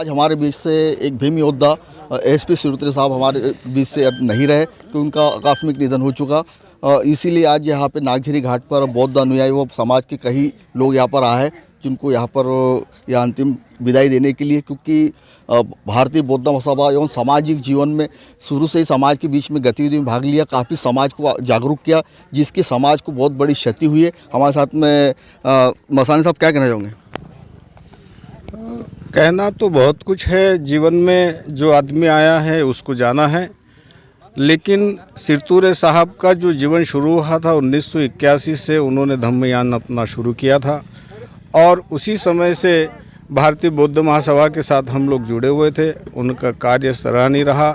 आज हमारे बीच से एक भीम योद्धा एसपी सिरुत्रे साहब हमारे बीच से अब नहीं रहे कि उनका आकस्मिक निधन हो चुका। इसीलिए आज यहाँ पे नागझरी घाट पर बौद्ध अनुयायी व समाज के कई लोग यहाँ पर आए जिनको यहाँ पर यह अंतिम विदाई देने के लिए, क्योंकि भारतीय बौद्ध महासभा एवं सामाजिक जीवन में शुरू से ही समाज के बीच में गतिविधि में भाग लिया, काफ़ी समाज को जागरूक किया, जिसकी समाज को बहुत बड़ी क्षति हुई है। हमारे साथ में मसानी साहब क्या कहना चाहोगे? कहना तो बहुत कुछ है, जीवन में जो आदमी आया है उसको जाना है, लेकिन सिरुत्रे साहब का जो जीवन शुरू हुआ था 1981 से उन्होंने धम्मयान अपना शुरू किया था और उसी समय से भारतीय बौद्ध महासभा के साथ हम लोग जुड़े हुए थे। उनका कार्य सराहनीय रहा।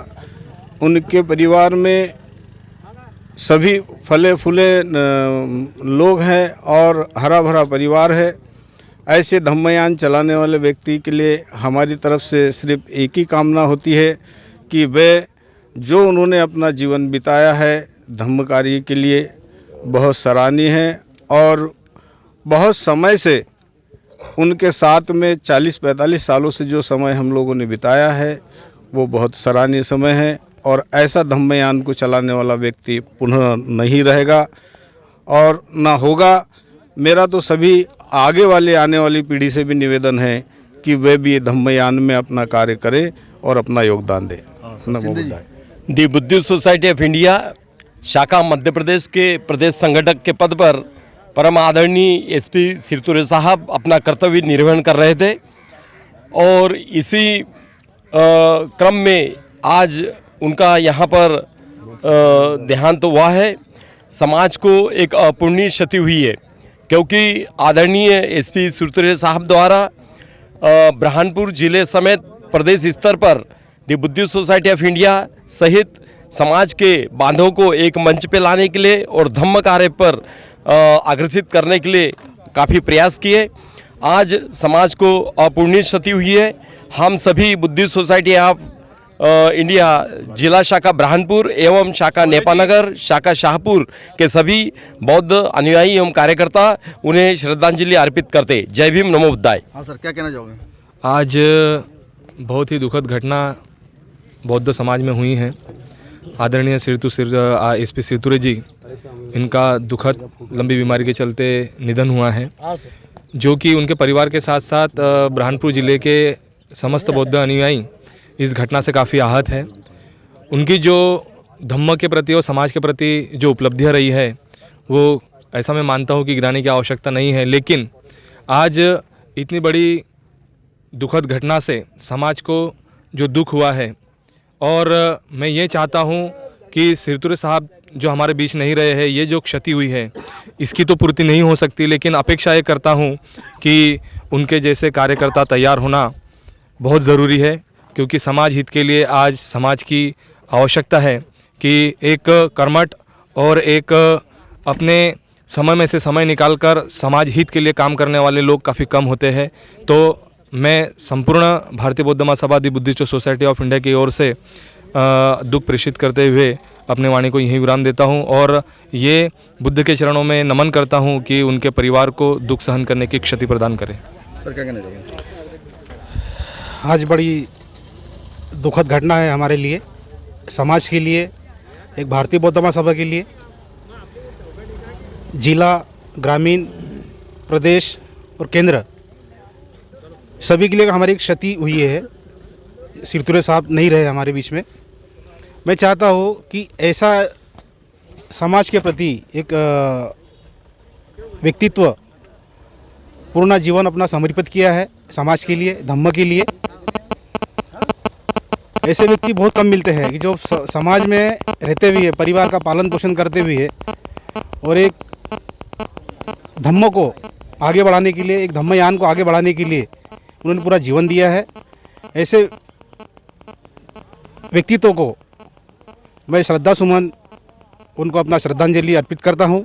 उनके परिवार में सभी फले फूले लोग हैं और हरा भरा परिवार है। ऐसे धम्मयान चलाने वाले व्यक्ति के लिए हमारी तरफ से सिर्फ एक ही कामना होती है कि वे जो उन्होंने अपना जीवन बिताया है धम्म कार्य के लिए बहुत सराहनीय है और बहुत समय से उनके साथ में 40-45 सालों से जो समय हम लोगों ने बिताया है वो बहुत सराहनीय समय है और ऐसा धम्मयान को चलाने वाला व्यक्ति पुनः नहीं रहेगा और ना होगा। मेरा तो सभी आगे वाले आने वाली पीढ़ी से भी निवेदन है कि वे भी धम्मयान में अपना कार्य करें और अपना योगदान दें। दी बुद्धिस्ट सोसाइटी ऑफ इंडिया शाखा मध्य प्रदेश के प्रदेश संगठक के पद पर परम आदरणीय एसपी सिरुत्रे साहब अपना कर्तव्य निर्वहन कर रहे थे और इसी क्रम में आज उनका यहाँ पर देहांत हुआ है। समाज को एक अपूर्णीय क्षति हुई है क्योंकि आदरणीय एसपी सिरुत्रे साहब द्वारा बुरहानपुर जिले समेत प्रदेश स्तर पर दी बुद्धिस्ट सोसाइटी ऑफ इंडिया सहित समाज के बांधों को एक मंच पे लाने के लिए और धम्म कार्य पर अग्रसित करने के लिए काफ़ी प्रयास किए। आज समाज को अपूर्णीय क्षति हुई है। हम सभी बुद्धिस्ट सोसाइटी ऑफ इंडिया जिला शाखा बुरहानपुर एवं शाखा नेपानगर शाखा शाहपुर के सभी बौद्ध अनुयायी एवं कार्यकर्ता उन्हें श्रद्धांजलि अर्पित करते। जय भीम, नमो बुद्धाय। हाँ सर, क्या कहना चाहोगे? आज बहुत ही दुखद घटना बौद्ध समाज में हुई है। आदरणीय एसपी सिरुत्रे जी, इनका दुखद लंबी बीमारी के चलते निधन हुआ है, जो कि उनके परिवार के साथ साथ बुरहानपुर ज़िले के समस्त बौद्ध अनुयायी इस घटना से काफ़ी आहत है। उनकी जो धम्म के प्रति और समाज के प्रति जो उपलब्धियाँ रही है वो ऐसा मैं मानता हूँ कि गिराने की आवश्यकता नहीं है, लेकिन आज इतनी बड़ी दुखद घटना से समाज को जो दुख हुआ है और मैं ये चाहता हूँ कि सिरुत्रे साहब जो हमारे बीच नहीं रहे हैं, ये जो क्षति हुई है इसकी तो पूर्ति नहीं हो सकती, लेकिन अपेक्षा ये करता हूँ कि उनके जैसे कार्यकर्ता तैयार होना बहुत ज़रूरी है, क्योंकि समाज हित के लिए आज समाज की आवश्यकता है कि एक कर्मठ और एक अपने समय में से समय निकालकर समाज हित के लिए काम करने वाले लोग काफ़ी कम होते हैं। तो मैं संपूर्ण Bharatiya Bauddha Mahasabha the Buddhist society of India की ओर से दुख प्रेषित करते हुए अपने वाणी को यहीं विराम देता हूं और ये बुद्ध के चरणों में नमन करता हूं कि उनके परिवार को दुख सहन करने की क्षति प्रदान करें। सर, क्या कहना चाहिए? आज बड़ी दुखद घटना है हमारे लिए, समाज के लिए, एक भारतीय बौद्ध महासभा के लिए, जिला, ग्रामीण, प्रदेश और केंद्र सभी के लिए हमारी क्षति हुई है। सिरुत्रे साहब नहीं रहे हमारे बीच में। मैं चाहता हूँ कि ऐसा समाज के प्रति एक व्यक्तित्व पूर्ण जीवन अपना समर्पित किया है समाज के लिए, धम्म के लिए। ऐसे व्यक्ति बहुत कम मिलते हैं कि जो समाज में रहते हुए परिवार का पालन पोषण करते हुए और एक धम्म को आगे बढ़ाने के लिए, एक धम्मयान को आगे बढ़ाने के लिए उन्होंने पूरा जीवन दिया है। ऐसे व्यक्तित्व को मैं श्रद्धा सुमन उनको अपना श्रद्धांजलि अर्पित करता हूं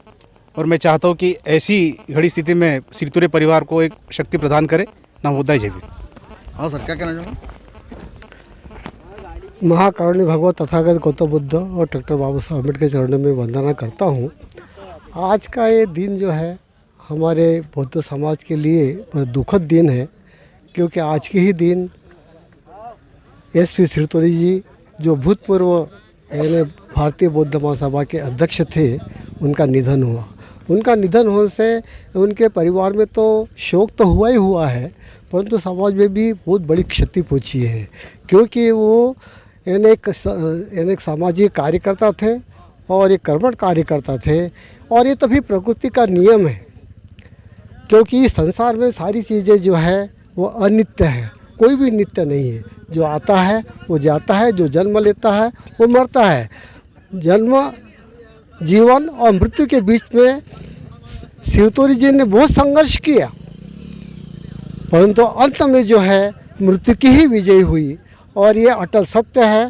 और मैं चाहता हूं कि ऐसी घड़ी स्थिति में सिरुत्रे परिवार को एक शक्ति प्रदान करे। नमो बुद्धाय, जय भीम। हाँ सर, क्या कहना चाहोगे? महाकारुण्य भगवत तथागत गौतम बुद्ध और डॉक्टर बाबा साहब अम्बेडकर के चरणों में वंदना करता हूँ। आज का ये दिन जो है हमारे बौद्ध समाज के लिए बड़ा दुखद दिन है, क्योंकि आज के ही दिन SP सिरतुरी जी जो भूतपूर्व यानी भारतीय बौद्ध महासभा के अध्यक्ष थे, उनका निधन हुआ। उनका निधन होने से उनके परिवार में तो शोक तो हुआ ही हुआ है, परंतु समाज में भी बहुत बड़ी क्षति पहुंची है, क्योंकि वो यानी एक सामाजिक कार्यकर्ता थे और एक कर्मठ कार्यकर्ता थे। और ये तभी प्रकृति का नियम है, क्योंकि संसार में सारी चीज़ें जो है वो अनित्य है, कोई भी नित्य नहीं है। जो आता है वो जाता है, जो जन्म लेता है वो मरता है। जन्म, जीवन और मृत्यु के बीच में सिरतुरी जी ने बहुत संघर्ष किया, परंतु अंत में जो है मृत्यु की ही विजय हुई। और ये अटल सत्य है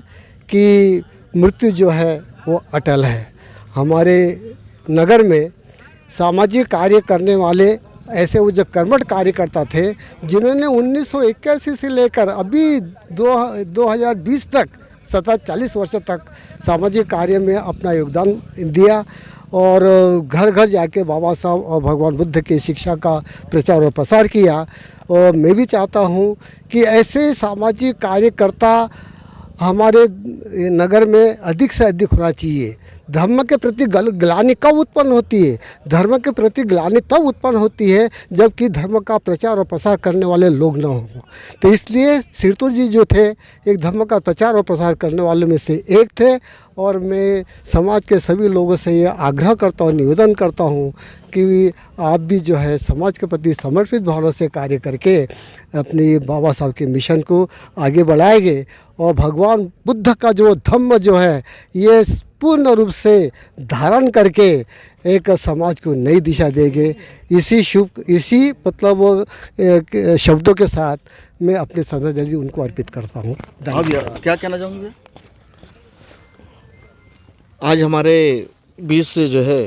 कि मृत्यु जो है वो अटल है। हमारे नगर में सामाजिक कार्य करने वाले ऐसे वो जो कर्मठ कार्यकर्ता थे, जिन्होंने 1981 से लेकर अभी 2020 तक 40 वर्ष तक सामाजिक कार्य में अपना योगदान दिया और घर घर जाके बाबा साहब और भगवान बुद्ध की शिक्षा का प्रचार और प्रसार किया। और मैं भी चाहता हूँ कि ऐसे सामाजिक कार्यकर्ता हमारे नगर में अधिक से अधिक होना चाहिए। धर्म के प्रति ग्लानि कब उत्पन्न होती है? धर्म के प्रति ग्लानि तब उत्पन्न होती है जबकि धर्म का प्रचार और प्रसार करने वाले लोग न हों। तो इसलिए सिरतुरी जी जो थे एक धर्म का प्रचार और प्रसार करने वालों में से एक थे। और मैं समाज के सभी लोगों से ये आग्रह करता हूँ, निवेदन करता हूँ कि आप भी जो है समाज के प्रति समर्पित भावना से कार्य करके अपनी बाबा साहब के मिशन को आगे बढ़ाएंगे और भगवान बुद्ध का जो धम्म जो है ये पूर्ण रूप से धारण करके एक समाज को नई दिशा देंगे। इसी मतलब शब्दों के साथ मैं अपनी श्रद्धांजलि उनको अर्पित करता हूँ। हाँ भैया, क्या कहना चाहोगे? आज हमारे बीच से जो है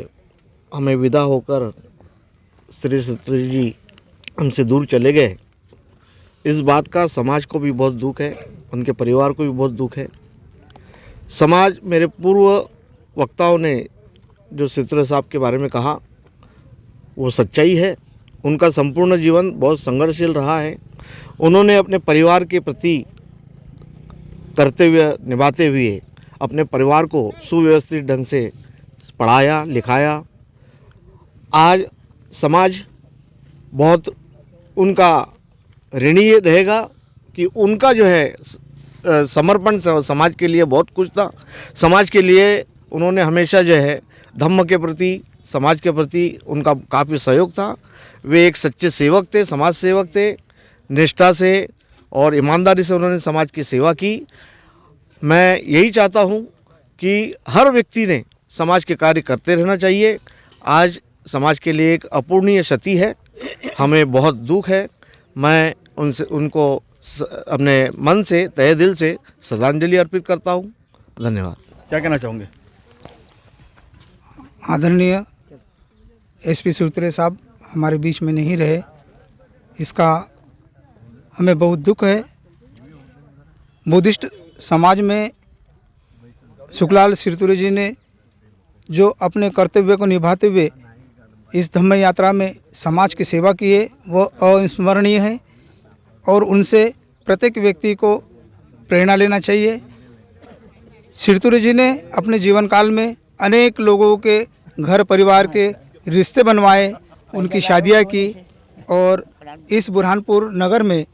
हमें विदा होकर श्री सिरतुरी जी हमसे दूर चले गए। इस बात का समाज को भी बहुत दुख है, उनके परिवार को भी बहुत दुख है। समाज, मेरे पूर्व वक्ताओं ने जो सिरतुरी साहब के बारे में कहा वो सच्चाई है। उनका संपूर्ण जीवन बहुत संघर्षशील रहा है। उन्होंने अपने परिवार के प्रति कर्तव्य निभाते हुए अपने परिवार को सुव्यवस्थित ढंग से पढ़ाया लिखाया। आज समाज बहुत उनका ऋणी रहेगा कि उनका जो है समर्पण समाज के लिए बहुत कुछ था। समाज के लिए उन्होंने हमेशा जो है धम्म के प्रति, समाज के प्रति उनका काफ़ी सहयोग था। वे एक सच्चे सेवक थे, समाज सेवक थे। निष्ठा से और ईमानदारी से उन्होंने समाज की सेवा की। मैं यही चाहता हूँ कि हर व्यक्ति ने समाज के कार्य करते रहना चाहिए। आज समाज के लिए एक अपूर्णीय क्षति है, हमें बहुत दुख है। मैं उनको अपने मन से, तहे दिल से श्रद्धांजलि अर्पित करता हूँ। धन्यवाद। क्या कहना चाहोगे? आदरणीय SP सिरतुरी साहब हमारे बीच में नहीं रहे, इसका हमें बहुत दुख है। बुद्धिस्ट समाज में सुखलाल सिरतुरी जी ने जो अपने कर्तव्य को निभाते हुए इस धम्म यात्रा में समाज की सेवा की है वो अविस्मरणीय है और उनसे प्रत्येक व्यक्ति को प्रेरणा लेना चाहिए। सिरतुरी जी ने अपने जीवन काल में अनेक लोगों के घर परिवार के रिश्ते बनवाए, उनकी शादियां की और इस बुरहानपुर नगर में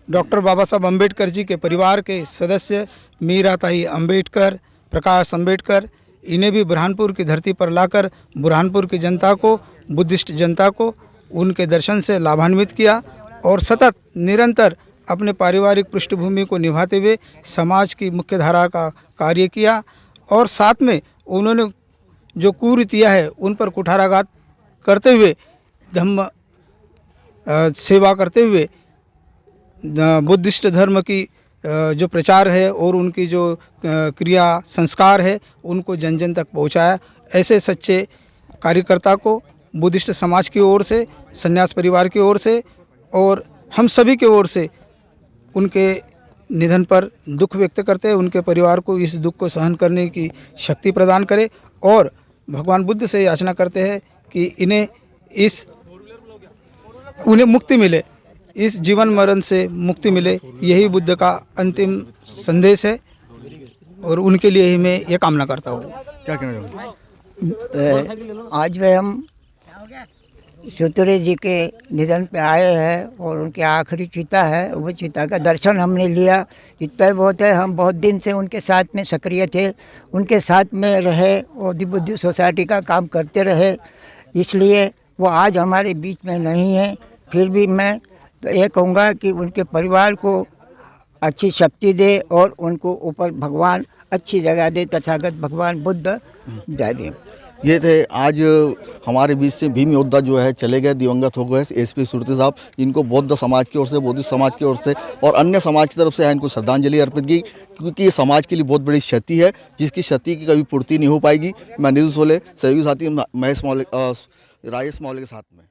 डॉक्टर बाबा साहब अम्बेडकर जी के परिवार के सदस्य मीरा ताई अम्बेडकर, प्रकाश अम्बेडकर, इन्हें भी बुरहानपुर की धरती पर लाकर बुरहानपुर की जनता को, बुद्धिस्ट जनता को उनके दर्शन से लाभान्वित किया और सतत निरंतर अपने पारिवारिक पृष्ठभूमि को निभाते हुए समाज की मुख्य धारा का कार्य किया और साथ में उन्होंने जो कुरीतियाँ है उन पर कुठाराघात करते हुए धम्म सेवा करते हुए बुद्धिस्ट धर्म की जो प्रचार है और उनकी जो क्रिया संस्कार है उनको जन जन तक पहुंचाया। ऐसे सच्चे कार्यकर्ता को बुद्धिस्ट समाज की ओर से, संन्यास परिवार की ओर से और हम सभी की ओर से उनके निधन पर दुख व्यक्त करते हैं। उनके परिवार को इस दुख को सहन करने की शक्ति प्रदान करे और भगवान बुद्ध से याचना करते हैं कि उन्हें मुक्ति मिले इस जीवन मरण से मुक्ति मिले, यही बुद्ध का अंतिम संदेश है और उनके लिए ही मैं ये कामना करता हूँ। क्या कहना चाहोगे? आज वे हम श्रीतुरे जी के निधन पे आए हैं और उनकी आखिरी चिता है, वो चिता का दर्शन हमने लिया, इतना ही बहुत है। हम बहुत दिन से उनके साथ में सक्रिय थे, उनके साथ में रहे और बुद्धि सोसाइटी का काम करते रहे, इसलिए वो आज हमारे बीच में नहीं है। फिर भी मैं तो ये कहूँगा कि उनके परिवार को अच्छी शक्ति दे और उनको ऊपर भगवान अच्छी जगह दे, तथागत भगवान बुद्ध जय देव। ये थे आज हमारे बीच से भीम योद्धा जो है चले गए, दिवंगत हो गए एसपी सुरती साहब। इनको बौद्ध समाज की ओर से, बौद्धिस्ट समाज की ओर से और अन्य समाज की तरफ से इनको श्रद्धांजलि अर्पित की, क्योंकि ये समाज के लिए बहुत बड़ी क्षति है, जिसकी क्षति की कभी पूर्ति नहीं हो पाएगी। मैं नीतू सोले, सहयोगी साथी महेश मौलिक, राजेश मौलिक के साथ में।